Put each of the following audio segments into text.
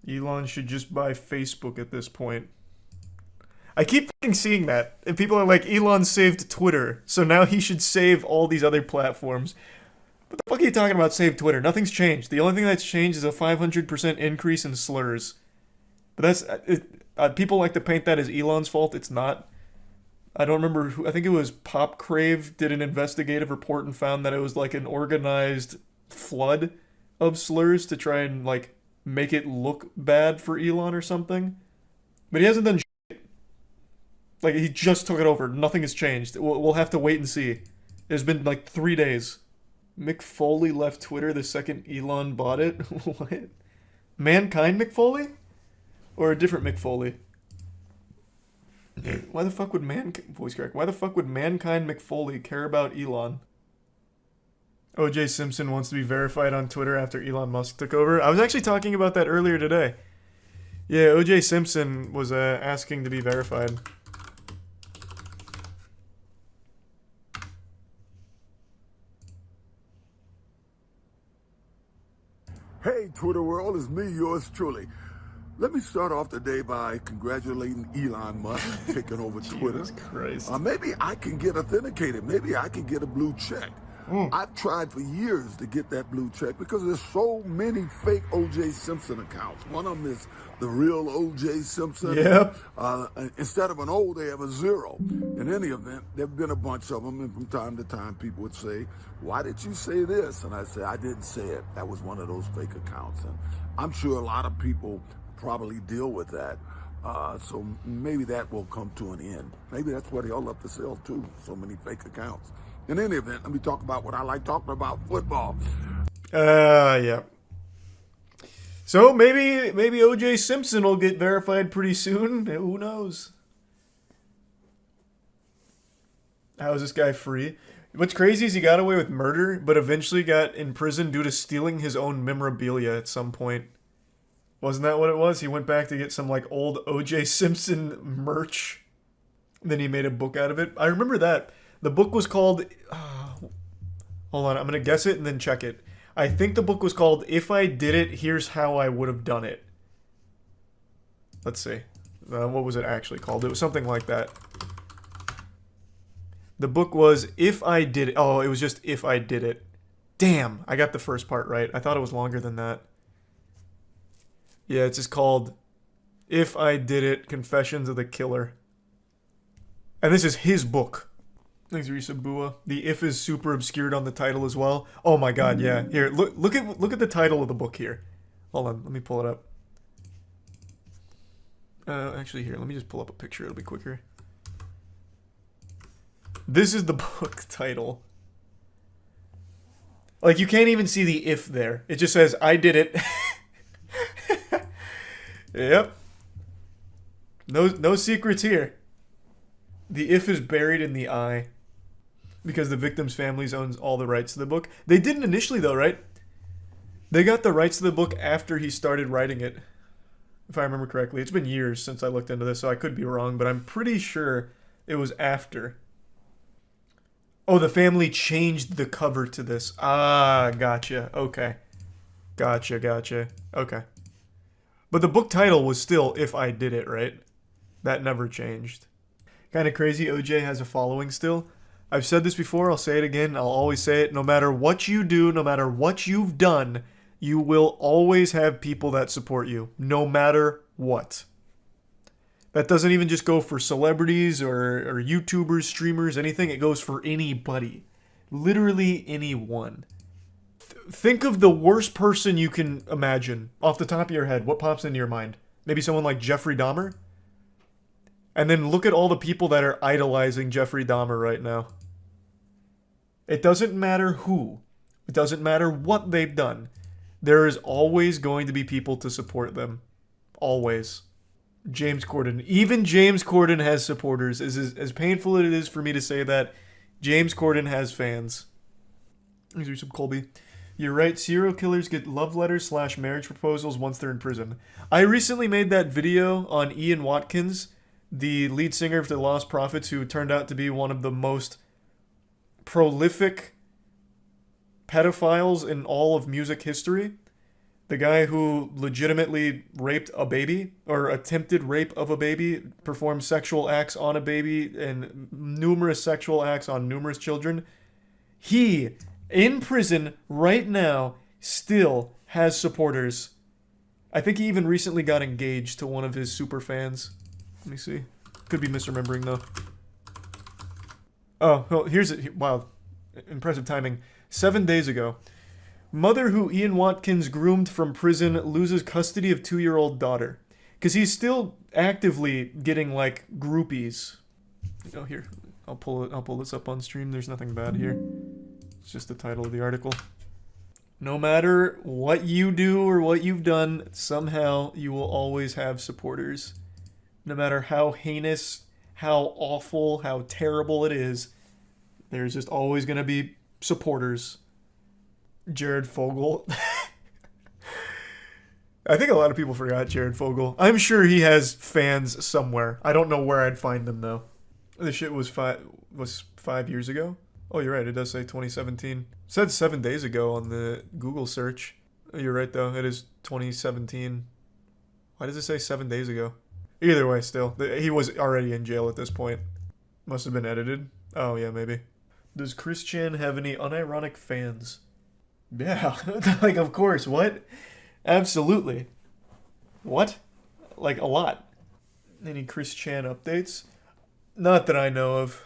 Elon should just buy Facebook at this point. I keep fucking seeing that. And people are like, Elon saved Twitter, so now he should save all these other platforms. What the fuck are you talking about, save Twitter? Nothing's changed. The only thing that's changed is a 500% increase in slurs. But people like to paint that as Elon's fault. It's not. I don't remember who, I think it was Pop Crave did an investigative report and found that it was like an organized flood of slurs to try and like make it look bad for Elon or something. But he hasn't done shit. Like he just took it over. Nothing has changed. We'll have to wait and see. It's been like 3 days. Mick Foley left Twitter the second Elon bought it. What? Mankind McFoley? Or a different McFoley? Why the fuck would voice crack? Why the fuck would Mankind McFoley care about Elon? OJ Simpson wants to be verified on Twitter after Elon Musk took over. I was actually talking about that earlier today. Yeah, OJ Simpson was asking to be verified. Hey, Twitter world, it's me, yours truly. Let me start off today by congratulating Elon Musk taking over Twitter. Jesus Christ. Maybe I can get authenticated. Maybe I can get a blue check. I've tried for years to get that blue check because there's so many fake O.J. Simpson accounts. One of them is the real O.J. Simpson. Yep. Instead of an O, they have a zero. In any event, there have been a bunch of them, and from time to time, people would say, "Why did you say this?" And I say, "I didn't say it. That was one of those fake accounts." And I'm sure a lot of people probably deal with that. So maybe that will come to an end. Maybe that's what he'll have to sell too, so many fake accounts. In any event, let me talk about what I like talking about, football. Yeah. So maybe OJ Simpson will get verified pretty soon. Who knows? How is this guy free? What's crazy is he got away with murder, but eventually got in prison due to stealing his own memorabilia at some point. Wasn't that what it was? He went back to get some like old OJ Simpson merch. Then he made a book out of it. I remember that. The book was called... hold on, I'm going to guess it and then check it. I think the book was called If I Did It, Here's How I Would Have Done It. Let's see. What was it actually called? It was something like that. The book was If I Did It. Oh, it was just If I Did It. Damn, I got the first part right. I thought it was longer than that. Yeah, it's just called If I Did It, Confessions of the Killer. And this is his book. Thanks, Risa Bua. The if is super obscured on the title as well. Oh my god, yeah. Here, look at the title of the book here. Hold on, let me pull it up. Actually, here, let me just pull up a picture. It'll be quicker. This is the book title. Like, you can't even see the if there. It just says, I did it. Yep. No secrets here. The if is buried in the I. Because the victim's families owns all the rights to the book. They didn't initially, though, right? They got the rights to the book after he started writing it. If I remember correctly. It's been years since I looked into this, so I could be wrong. But I'm pretty sure it was after. Oh, the family changed the cover to this. Ah, gotcha. Okay. Gotcha. Okay. But the book title was still If I Did It, right? That never changed. Kind of crazy, OJ has a following still. I've said this before, I'll say it again, I'll always say it. No matter what you do, no matter what you've done, you will always have people that support you. No matter what. That doesn't even just go for celebrities or YouTubers, streamers, anything. It goes for anybody. Literally anyone. Think of the worst person you can imagine. Off the top of your head, what pops into your mind? Maybe someone like Jeffrey Dahmer? And then look at all the people that are idolizing Jeffrey Dahmer right now. It doesn't matter who. It doesn't matter what they've done. There is always going to be people to support them. Always. James Corden. Even James Corden has supporters. As painful as it is for me to say that, James Corden has fans. These are some Colby. You're right, serial killers get love letters / marriage proposals once they're in prison. I recently made that video on Ian Watkins, the lead singer of the Lost Prophets, who turned out to be one of the most prolific pedophiles in all of music history. The guy who legitimately raped a baby or attempted rape of a baby, performed sexual acts on a baby and numerous sexual acts on numerous children. He, in prison right now, still has supporters. I think he even recently got engaged to one of his super fans. Let me see. Could be misremembering though. Oh, well, here's it. Wow. Impressive timing. 7 days ago. Mother who Ian Watkins groomed from prison loses custody of 2-year-old daughter. Because he's still actively getting, like, groupies. Oh, here. I'll pull this up on stream. There's nothing bad here. It's just the title of the article. No matter what you do or what you've done, somehow you will always have supporters. No matter how heinous, how awful, how terrible it is, there's just always going to be supporters. Jared Fogle. I think a lot of people forgot Jared Fogle. I'm sure he has fans somewhere. I don't know where I'd find them though. This shit was 5 years ago. Oh, you're right. It does say 2017. It said 7 days ago on the Google search. You're right though. It is 2017. Why does it say 7 days ago? Either way, still, he was already in jail at this point. Must have been edited. Oh yeah, maybe. Does Chris Chan have any unironic fans? Yeah, like, of course, what? Absolutely. What? Like, a lot. Any Chris Chan updates? Not that I know of.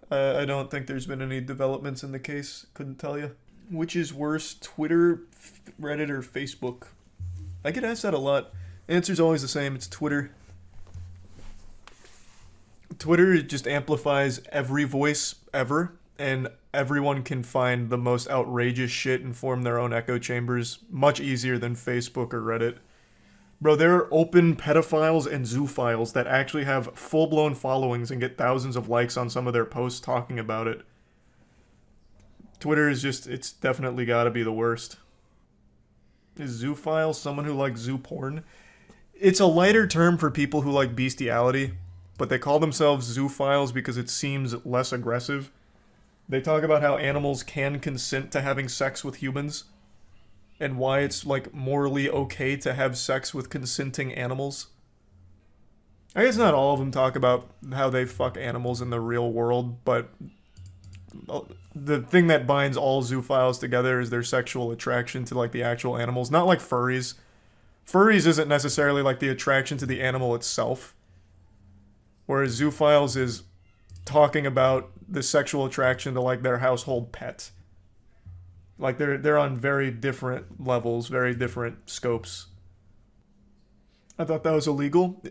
I don't think there's been any developments in the case. Couldn't tell you. Which is worse, Twitter, Reddit, or Facebook? I get asked that a lot. Answer's always the same. It's Twitter. Twitter just amplifies every voice ever, and everyone can find the most outrageous shit and form their own echo chambers much easier than Facebook or Reddit. Bro, there are open pedophiles and zoophiles that actually have full-blown followings and get thousands of likes on some of their posts talking about it. Twitter is just, it's definitely gotta be the worst. Is zoophile someone who likes zoo porn? It's a lighter term for people who like bestiality, but they call themselves zoophiles because it seems less aggressive. They talk about how animals can consent to having sex with humans, and why it's, like, morally okay to have sex with consenting animals. I guess not all of them talk about how they fuck animals in the real world, but the thing that binds all zoophiles together is their sexual attraction to, like, the actual animals. Not like furries. Furries isn't necessarily, like, the attraction to the animal itself, whereas zoophiles is talking about the sexual attraction to, like, their household pet. Like, they're on very different levels, very different scopes. I thought that was illegal.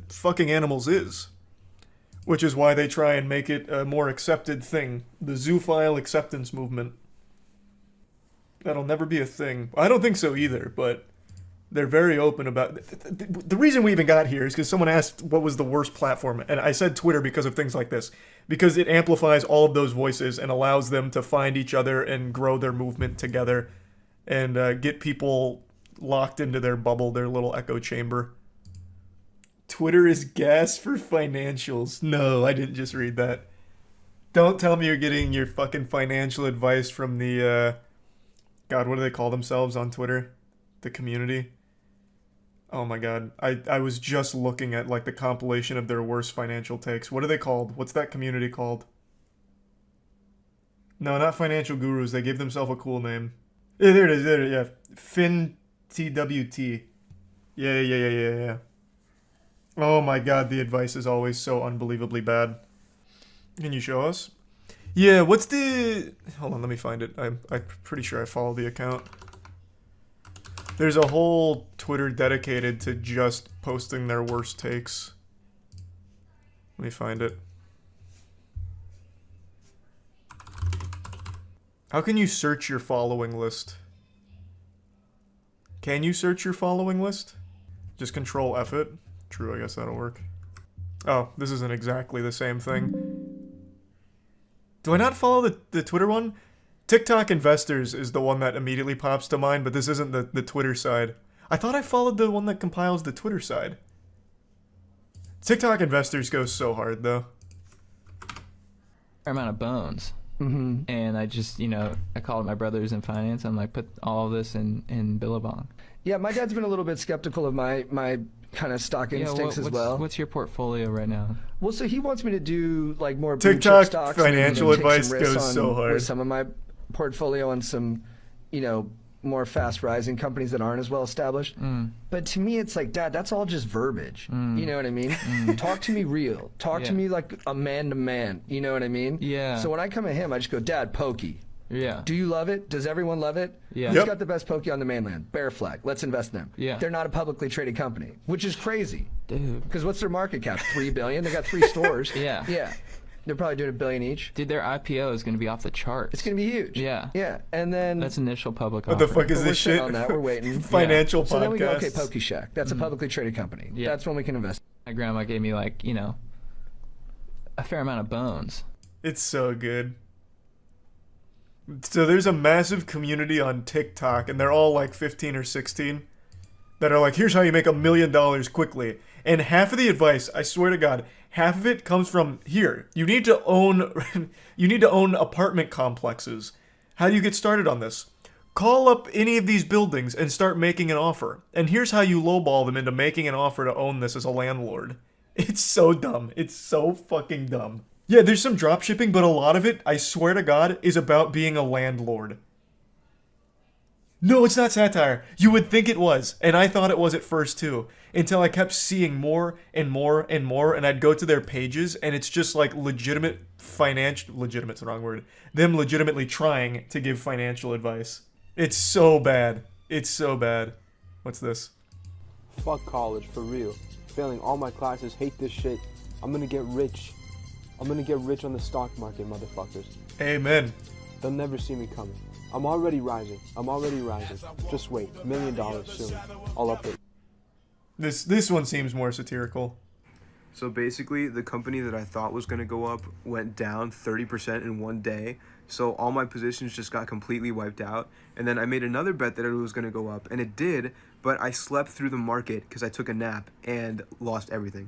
Fucking animals is. Which is why they try and make it a more accepted thing. The zoophile acceptance movement. That'll never be a thing. I don't think so either, but they're very open about it. The reason we even got here is because someone asked what was the worst platform, and I said Twitter because of things like this. Because it amplifies all of those voices and allows them to find each other and grow their movement together and get people locked into their bubble, their little echo chamber. Twitter is gas for financials. No, I didn't just read that. Don't tell me you're getting your fucking financial advice from the, God, what do they call themselves on Twitter? The community? Oh my god. I was just looking at, like, the compilation of their worst financial takes. What are they called? What's that community called? No, not financial gurus. They gave themselves a cool name. Yeah, there it is. There it is. Yeah. FinTWT. Yeah. Oh my god, the advice is always so unbelievably bad. Can you show us? Yeah, what's the... Hold on, let me find it. I'm pretty sure I follow the account. There's a whole Twitter dedicated to just posting their worst takes. Let me find it. How can you search your following list? Can you search your following list? Just control F it. True, I guess that'll work. Oh, this isn't exactly the same thing. Do I not follow the Twitter one? TikTok Investors is the one that immediately pops to mind, but this isn't the Twitter side. I thought I followed the one that compiles the Twitter side. TikTok Investors goes so hard, though. Fair amount of bones. And I just, I called my brothers in finance. I'm like, put all of this in Billabong. Yeah, my dad's been a little bit skeptical of my kind of stock instincts as well. What's your portfolio right now? Well, so he wants me to do like more blue chip TikTok stocks, financial and, advice goes so hard with some of my portfolio and some, more fast rising companies that aren't as well established. But to me, it's like, Dad, that's all just verbiage. You know what I mean? Talk to me real. Talk to me like a man to man. You know what I mean? Yeah. So when I come at him, I just go, Dad, pokey. Yeah. Do you love it? Does everyone love it? Yeah. Who's got the best pokey on the mainland? Bear Flag. Let's invest in them. Yeah. They're not a publicly traded company, which is crazy. Dude. Because what's their market cap? $3 billion. They got 3 stores. Yeah. Yeah. They're probably doing $1 billion each. Dude, their IPO is going to be off the charts. It's going to be huge. Yeah. Yeah. And then That's initial public what offer. the fuck is we're this sitting shit on that. We're waiting. financial So then we go, podcast okay, Pokey Shack. That's a publicly traded company. Yeah. That's when we can invest. My grandma gave me like, a fair amount of bones. It's so good. So there's a massive community on TikTok, and they're all like 15 or 16, that are like, here's how you make $1 million quickly. And half of the advice, I swear to God, half of it comes from here. You need to own apartment complexes. How do you get started on this? Call up any of these buildings and start making an offer. And here's how you lowball them into making an offer to own this as a landlord. It's so dumb. It's so fucking dumb. Yeah, there's some drop shipping, but a lot of it, I swear to God, is about being a landlord. No, it's not satire. You would think it was, and I thought it was at first too, until I kept seeing more and more and more, and I'd go to their pages, and it's just like legitimate's the wrong word, them legitimately trying to give financial advice. It's so bad. It's so bad. What's this? Fuck college, for real. Failing all my classes, hate this shit. I'm gonna get rich. I'm gonna get rich on the stock market, motherfuckers. Amen. They'll never see me coming. I'm already rising. Just wait. $1 million soon. I'll update. This one seems more satirical. So basically, the company that I thought was going to go up went down 30% in one day. So all my positions just got completely wiped out. And then I made another bet that it was going to go up, and it did, but I slept through the market because I took a nap and lost everything.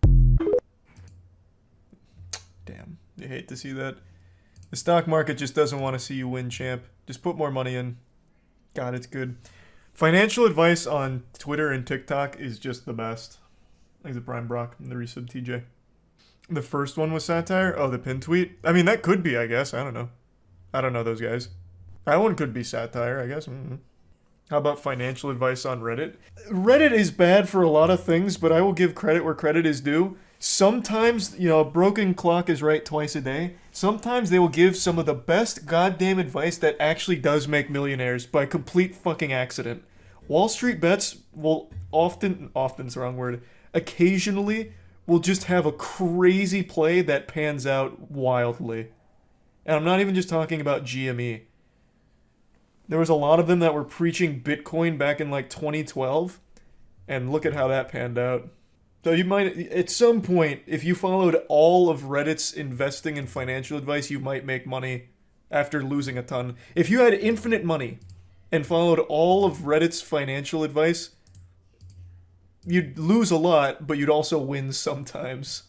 Damn, you hate to see that. The stock market just doesn't want to see you win, champ. Just put more money in. God, it's good. Financial advice on Twitter and TikTok is just the best. Thanks to Brian Brock and the resub TJ. The first one was satire? Oh, the pin tweet? I mean, that could be, I guess. I don't know. I don't know those guys. That one could be satire, I guess. How about financial advice on Reddit? Reddit is bad for a lot of things, but I will give credit where credit is due. Sometimes, a broken clock is right twice a day. Sometimes they will give some of the best goddamn advice that actually does make millionaires by complete fucking accident. Wall Street bets will often's the wrong word, occasionally will just have a crazy play that pans out wildly. And I'm not even just talking about GME. There was a lot of them that were preaching Bitcoin back in like 2012, and look at how that panned out. So you might, at some point, if you followed all of Reddit's investing and financial advice, you might make money after losing a ton. If you had infinite money and followed all of Reddit's financial advice, you'd lose a lot, but you'd also win sometimes,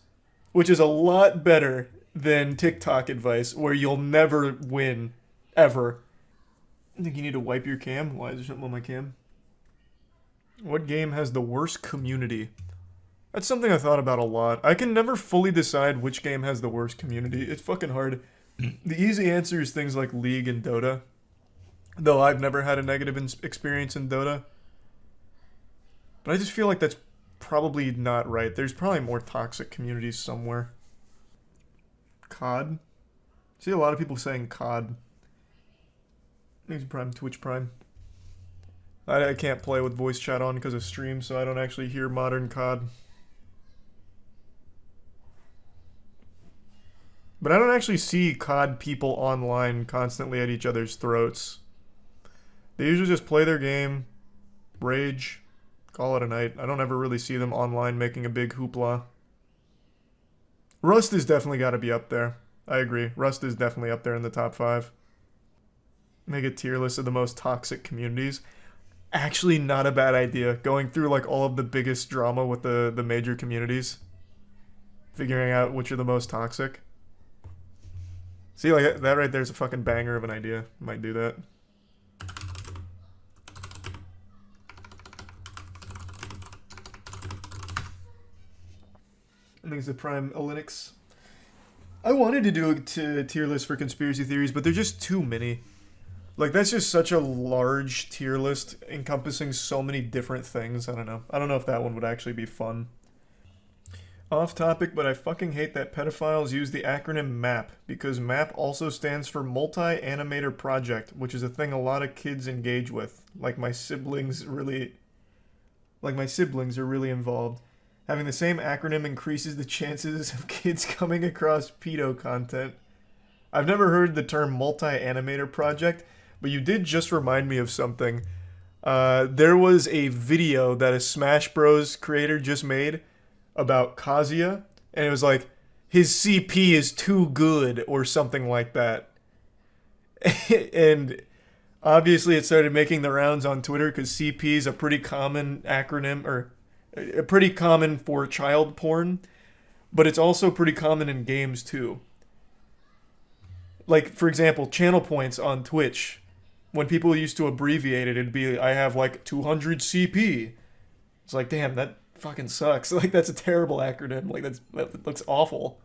which is a lot better than TikTok advice, where you'll never win, ever. I think you need to wipe your cam. Why is there something on my cam? What game has the worst community? That's something I thought about a lot. I can never fully decide which game has the worst community. It's fucking hard. The easy answer is things like League and Dota. Though I've never had a negative experience in Dota. But I just feel like that's probably not right. There's probably more toxic communities somewhere. COD? I see a lot of people saying COD. Thanks Prime, Twitch Prime. I can't play with voice chat on because of stream, so I don't actually hear modern COD. But I don't actually see COD people online constantly at each other's throats. They usually just play their game, rage, call it a night. I don't ever really see them online making a big hoopla. Rust has definitely got to be up there. I agree. Rust is definitely up there in the top 5. Make a tier list of the most toxic communities. Actually not a bad idea. Going through like all of the biggest drama with the major communities. Figuring out which are the most toxic. See, like that right there's a fucking banger of an idea. Might do that. I think it's the Prime Linux. I wanted to do a tier list for conspiracy theories, but they're just too many. Like, that's just such a large tier list encompassing so many different things. I don't know. I don't know if that one would actually be fun. Off topic, but I fucking hate that pedophiles use the acronym MAP, because MAP also stands for Multi-Animator Project, which is a thing a lot of kids engage with. Like my siblings are really involved. Having the same acronym increases the chances of kids coming across pedo content. I've never heard the term multi-animator project, but you did just remind me of something. There was a video that a Smash Bros. Creator just made about Kazuya, and it was like, his CP is too good, or something like that. And obviously it started making the rounds on Twitter, because CP is a pretty common acronym, or pretty common for child porn, but it's also pretty common in games too. Like, for example, channel points on Twitch. When people used to abbreviate it, it'd be, I have like 200 CP. It's like, damn, that fucking sucks. Like, that's a terrible acronym. Like, that looks awful.